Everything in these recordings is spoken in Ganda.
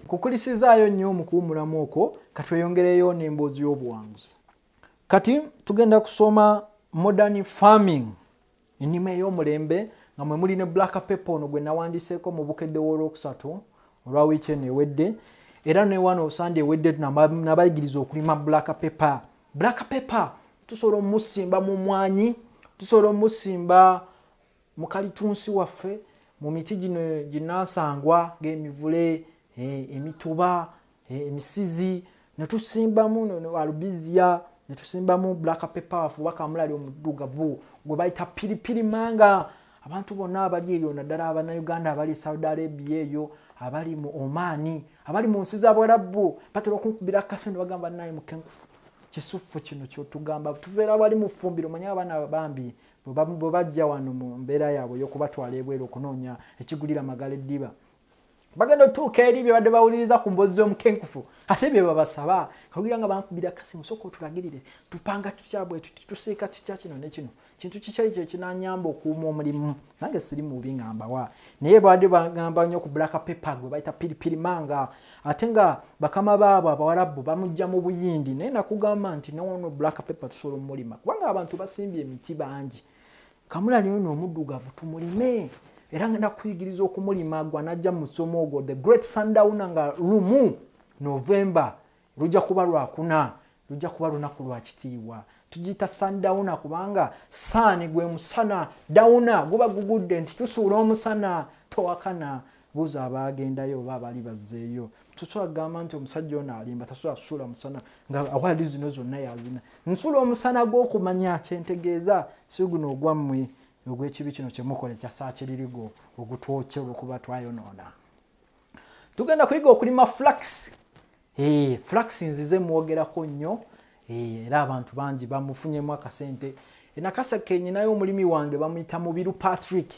kukulisizaayo nnyo mu kuwumulamu okwo katweyongereyo n'emboozi y'obuwanguzi. Kati tugenda kusoma modern farming, ennima ey'omulembe nga mwe muli ne black pepper ono gwe nawandiseeko mu bukedde w'olwokusatu olwa wiiki eno ewedde, era ne wano Sunday ewedde nabayigiriza okulima black pepper. Black pepper tusobola omusimba mu mwanyi, tusobola omusimba mu kalitunsi waffe, mu miti gino ginansangwa ng'emivule, emituba, emisizi, ne tusimbamu albizia, ne tusimbamu black pepper waffe wakamulali omuddugavu gwe bayita piripiri manga. Abantu bonna abali eyo naddala Abannayuganda abali Saudi Arabia eyo, abali mu Omani, abali mu nsi z'Abarabu batera okunkubira akasente bagamba naye mukenkufu kisufu kino kyotugamba tubeera wali mu ffumbiro. Manya abaana bambi bwe bajja wano mu mbeera yaabwe y'okubatwala ebweru okunoonya ekigulira Magala eddiba, bagenda otuuka eri bye badde bawuliriza ku mboozi z'omukenkufu ate bye babasaba kawulira nga bankubira akasimu sooka otulagirire tupanga tutya bwe tusiika kitya kino ne kino kintu kikya ekyo ekinanyamba okuuma omulimu. Nange siri mubi ngambawa naye badde bagamba nnyo ku black pepper gwe bayita piripiri manga, ate nga bakama baabo Abawarabu bamujja mu Buyindi. Naye nakugamba nti newono black pepper tusobola omulima kubanga abantu basimbye emiti bangi. Kamulali ono omuddugavu tumulime, era ngenda kuyigiriza okumulima gwa najja mu musomo ogwo the great sundowner nga lumu November lujja kuba lwakuna, lujja kuba lunaku lwa kitiibwa. Tugiyita sundowner kubanga sun gwe musana, downer guba gugudde nti tusuula omusana towakana. Buuza abaagendayo oba abali bazzeeyo, tusobola kugamba nti omusajja ono alimba tasobola kusuula musana nga awali zino zonna yazina. Nsuula omusana gw'okumanya kyentegeeza si guno ogwammwe ogw'ekibi kino kye mukola ekya saakiririgo ogutwokye olw'okuba twayonoona. Tugenda kuyiga okulima flax. Flax nzize mwogerako nnyo, era abantu bangi bamufunyemu akasente. Nakaseke nyinayo omulimi wange bamuyita Mubiru Patrick.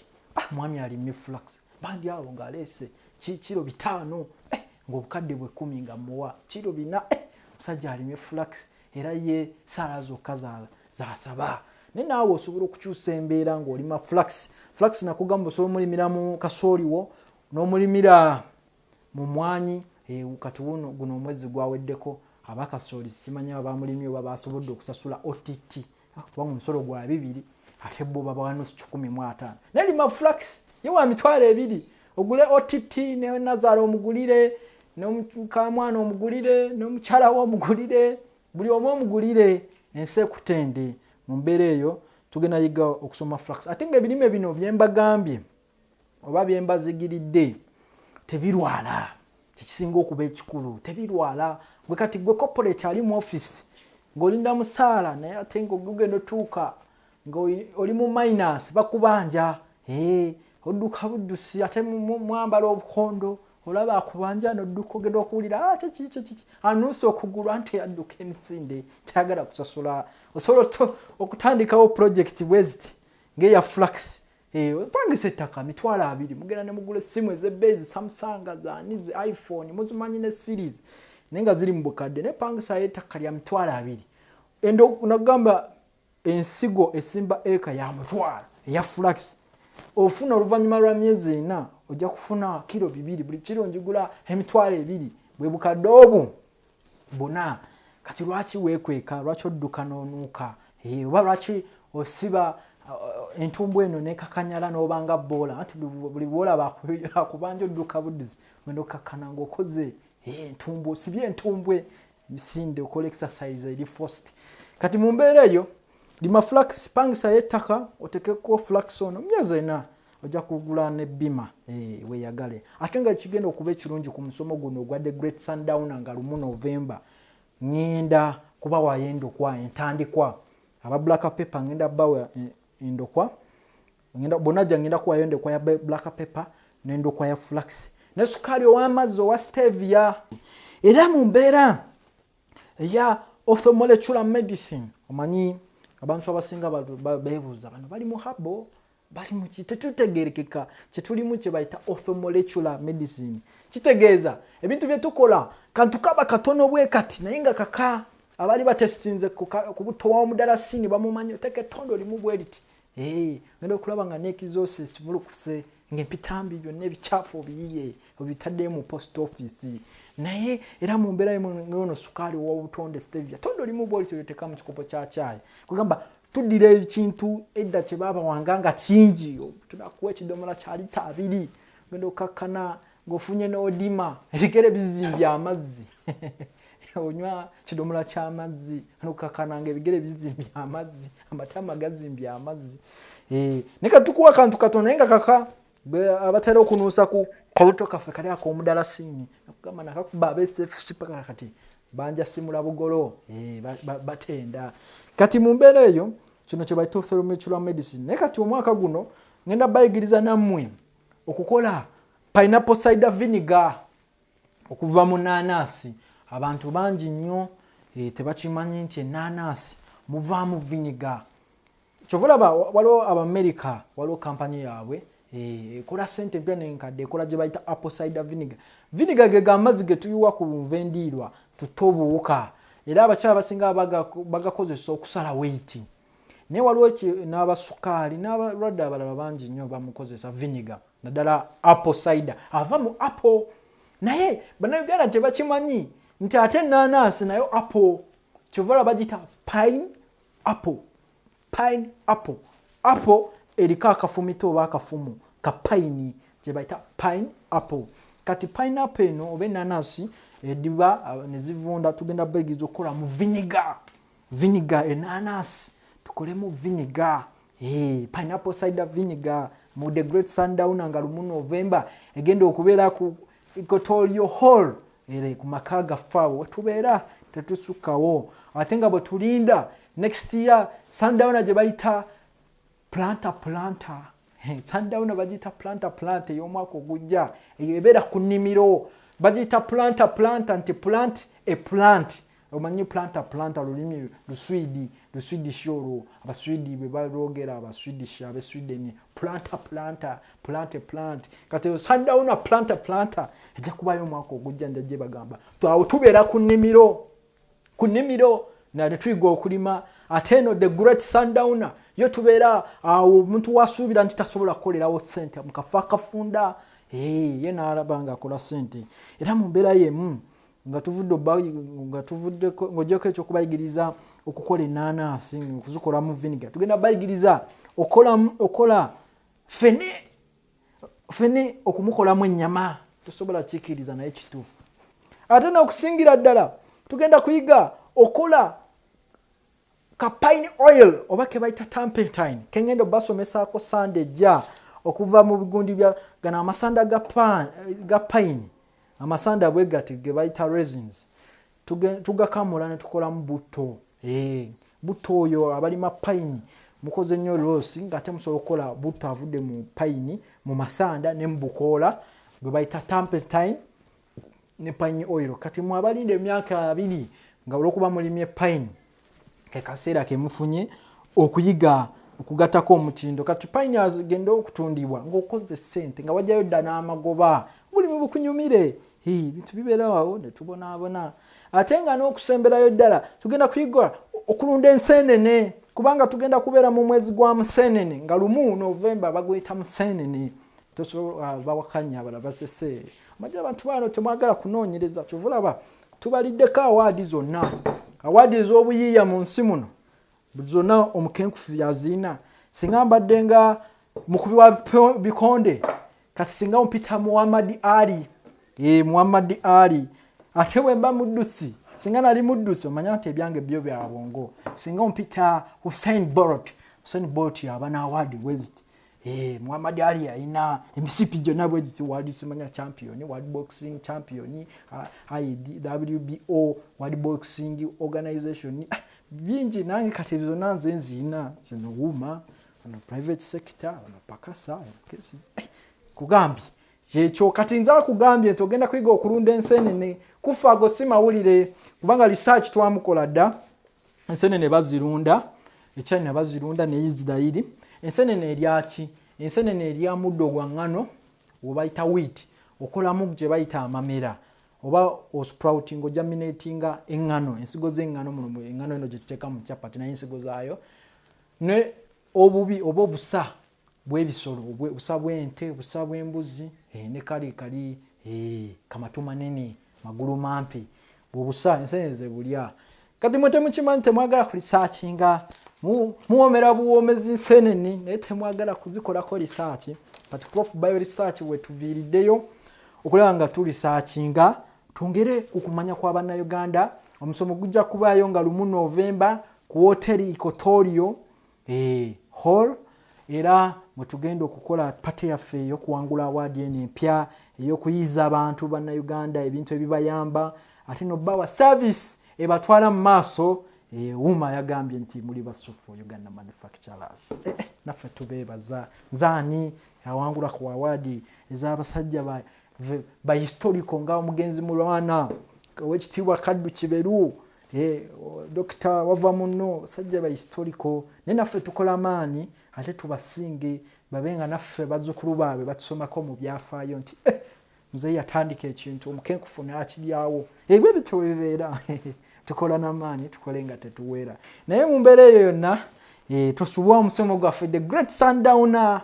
Mwami alimye flax. Bandi awo ng'aleese kiro 5 ng'obukadde bwe 10 nga muwa kiro 4. Musajja alimye flax era ye saala zokka zaasaba. Ne naawe osobola okukyusa embeera ng'olima flax. Flax nakugamba osobola omulimira mu kasooliwo n'omulimira mu mwanyi. Kati guno omwezi gwaweddeko abakasooli simanya abamulimye oba basobodde okusasula OTT kubanga omusolo gwa 2 ate bo baba nusu 15. Nelima flax yewa mitwalo 2 ogule OTT ne Nazaro omugulire n'omukamwana omugulire n'omukyala wo omugulire buli omu omugulire ense kutende. Mu mbeera eyo tugenda yiga okusoma flax. Ate nga ebirime bino byembagambye oba byembazigiridde tebirwala, kisinga okuba ekikulu, tebirwala. Gwe kati gwe corporate ali mu office ng'olinda musaala naye ate ng'ogenda otuuka ng'oli mu minus bakubanja, odduka buddusi ate mwambala obukondo olaba akubanja n'odduka ogenda okuwulira kiki anuusa okugulwa nti yadduka emisinde tayagala kusasula. Osobola okutandikawo project bweziti ng'eya flax. Pangisa ettaka mitwalo 2 mugenda ne mugula essimu ez'ebbeezi Samsung zaanize iPhone muzimanyi ne series naye nga ziri mu bukadde ne pangisa ettaka lya mitwalo 2. Endo nagamba ensigo esimba eka ya mutwalo eya flax ofuna oluvannyuma lwa myezi 4 ojja kufuna kilo 2 buli kiro njigula emitwalo 2 bwe bukadde obwo buna. Kati lwaki weekweka, lwaki odduka n'onuuka, oba lwaki osiba entumbu eno nekakanyala n'obanga boola anti buli boola bakubanja odduka buddizi wenda okakana ng'okoze entumbu osibye entumbwe emisinde okola exercise eri forced. Kati mu mbeera eyo lima flax, pangisa y'ettaka otekeko flax ono myezi 4 ojja kugula ne bima weeyagale. Ate nga kigenda okuba ekirungi ku musomo guno ogwa the great sundowner nga lumu November ngenda kuba wayendokwa entandikwa aba black pepper ngenda bawa endokwa ngenda bonaja ngenda kuwa yendokwa ya black pepper n'endokwa ya flax ne sukali ow'amazzi owa stevia. Era mu mbeera ya orthomolecular medicine omanyi abantu abasinga beebuuza bano bali mu habo bali mu tetutegerekeka kyetulimu kye bayita orthomolecular medicine. Kitegeeza ebintu bye tukola kantu kaba katono bwe kati naye nga kaka abali batestinze ku buto wa omudalasini bamumanyi oteke tondo limu bwe liti ngenda okulaba nga nekizosis mulukuse ng'empitambi byonna ebicafu obiyiye obitadde mu post office naye era mu mbeera ngono sukaali w'obutonde stevia tondo limu bw'olityo lyoteka mu kikopo kya caayi kugamba tuddira ekintu edda kye baaba wanganga kingi tunakuwa ekidomola kya lita 2 genda okakkana ng'ofunye n'odima ebigere bizimbye amazzi onywa kidomola ky'amazzi nokakkana ng'ebigere bizimbye amazzi amatama gazimbye amazzi ne katukuwa kantu katono naye nga kaka abatera okunuusa ku kabuto kaffe kali ak'omudalasini nakugamba nakakuba ab'SFC paka kati banja simula bugolo batenda kati mu mbeera eyo kino kye bayita ophthalmological medicine naye kati omwaka guno ngenda bayigiriza nammwe okukola pineapple cider vinegar okuva mu nanasi abantu bangi nnyo tebakimanyi nti enanasi muvaamu vinegar kyovulaba waliwo Abamerica waliwo kampani yaabwe ekola sente mpya nenkadde ekola gye bayita apple cider vinegar ge amazzi ge tuyiwa ku nvendiirwa tutobuuka era abakyala basinga bagakozesa okusala weight naye waliwo n'abasukaali n'abalwadde abalala bangi nnyo bamukozesa vinegar naddala apple cider ava mu apple naye bannayuganda tebakimanyi nti ate enanasi nayo apple kyovala bagita pine apple eriko akafumito oba akafumu ka pine gye bayita pine apple kati pineapple eno oba enanasi ediba nezivunda tugenda begiza okukola mu vinegar enanasi tukolemu vinegar pineapple cider vinegar mu the great sundowner nga lumu November egenda okubeera ku Equatorial Hall ku maka gafaawo wetubeera tetusukawo ate nga bwe tulinda next year sundowner gye bayita planta sundowner bagita planta ey'omwaka ogujja eyo ebeera ku nnimiro bagita planta nti plant omanyi planta lulimi Swedish olwo Abaswidi bwe balwogera Abaswedish Sweden plant kati sundowner planta ejja kubayo omwaka ogujja njagye bagamba twawo tubeera ku nnimiro na tuyiga okulima ate eno the great sundowner yo tubeera awo omuntu wasuubira nti tasobola kukolerawo ssente mukafa akafunda ye n'alaba ng'akola ssente era mu mbeera yemu nga tuvudde ng'ogyeko ekyokubayigiriza okukola enanasi okuzikolamu vinegar tugenda bayigiriza okola fene okumukolamu ennyama tosobola kiikiriza naye kituufu ate n'okusingira ddala tugenda kuyiga okola ka pine oil oba ke bayita turpentine kengendo basomesaako sande ejja okuva mu bigundi bya gana amasanda ga pine amasanda bwe gati ge bayita resins tugakamula ne tukolamu butto oyo abalima pine mukoze nnyo losi ng'ate musobola okukola butto avudde mu pine mu masanda ne mu bukoola gwe bayita turpentine ne pine oil kati mu abalinda emyaka 2 nga olwokuba mulimye pine ke kaseera ke mufunye okuyiga okugatako omutindo kati pine agenda okutundibwa ng'okoze ssente nga wajjayo dda n'amagoba buli mu bukunyumire bintu bibeerawo ne tubonaabona ate nga n'okusemberayo ddala tugenda kuyiga okulunda enseenene kubanga tugenda kubeera mu mwezi gwa museenene nga lumu November baguyita museenene tosobola bawakanya abalala basese amajje abantu bano temwagala kunoonyereza kyovulaba tubaliddeko awaadi zonna awaadi ez'obuyiiya mu nsi muno zonna omukenkufu yaziina singa mbadde nga mukubi wa bikonde kati singa mpita Muhammad Ali ate bwemba muddusi singa nali muddusi omanya nti ebyange byo bya bwongo singa mpita Usain Bolt yaba na awaadi west Muhammad Ali alina emisipi gyonna bwe giti wadi simanya champion world boxing champion WBO world boxing organization bingi nange kati zonna nze nzina zino wuma on private sector on pakasa kugambi kyekyo kati nza kugambye togenda kuyiga okulunda enseenene kufa go simawulire kubanga research twamukola dda enseenene bazirunda ekyana bazirunda ne Israeli enseenene eryaki enseenene erya muddo gwa ngano obayita wheat okolamu gye bayita amamera oba sprouting germinating engano ensigo z'engano muno engano eno gye tuteeka mu chapati naye ensigo zaayo ne obubi oba obusa bwebisolo busa bw'ente busa bw'embuzi ne kali kamatu manene magulu mampi bubusa ensenze bulya kati mwete mukimanyi temwagala kulisaachinga muwomera buwomezi nsenene naye temwagala kuzikolako research but Prof Bio Research wetuviiriddeyo okulaba nga tulisaachinga twongere okumanya kw'Abannayuganda. Omusomo gujja kubaayo nga 1 November ku hoteri Equatorio hall era mwetugenda okukola pate yaffe ey'okuwangula awaadi eno empya ey'okuyiza abantu Bannayuganda ebintu ebibayamba ate n'obbawa service ebatwala mu maaso. Uma yagambye nti muli basufu Uganda manufacturers. Naffe tubeebaza nzaani awangula ku awaadi ez'abasajja ba historical nga omugenzi Mulwana Oweekitiibwa Kaddu Kiberu Dr. wava muno basajja ba historical naye naffe tukola maanyi ate tubasinge babenga naffe bazzukulu baabwe batusomako mu byafaayo nti muzeeyi yatandika ekintu omukenkufu n'akiryawo ebyo bitobeera tukola n'amaanyi tukole nga tetuweera naye mu mbeera eyo yonna tosubwa omusomo gwaffe The Great Sundowner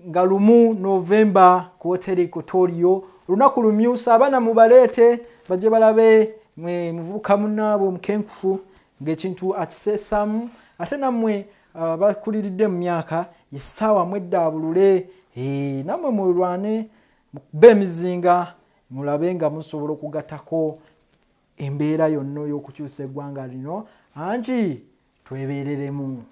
nga 1 November ku hoteri Equatorio olunaku lumyusa abaana mubaleete bajje balabe muvubuka munnaabwe omukenkufu ng'ekintu akiseesamu ate nammwe bakuliridde mu myaka yessaawa mweddaabulule nammwe mulwane mukube emizinga mulabe nga musobola okugattako embeera yonna y'okukyusa eggwanga lino anti twebeereremu.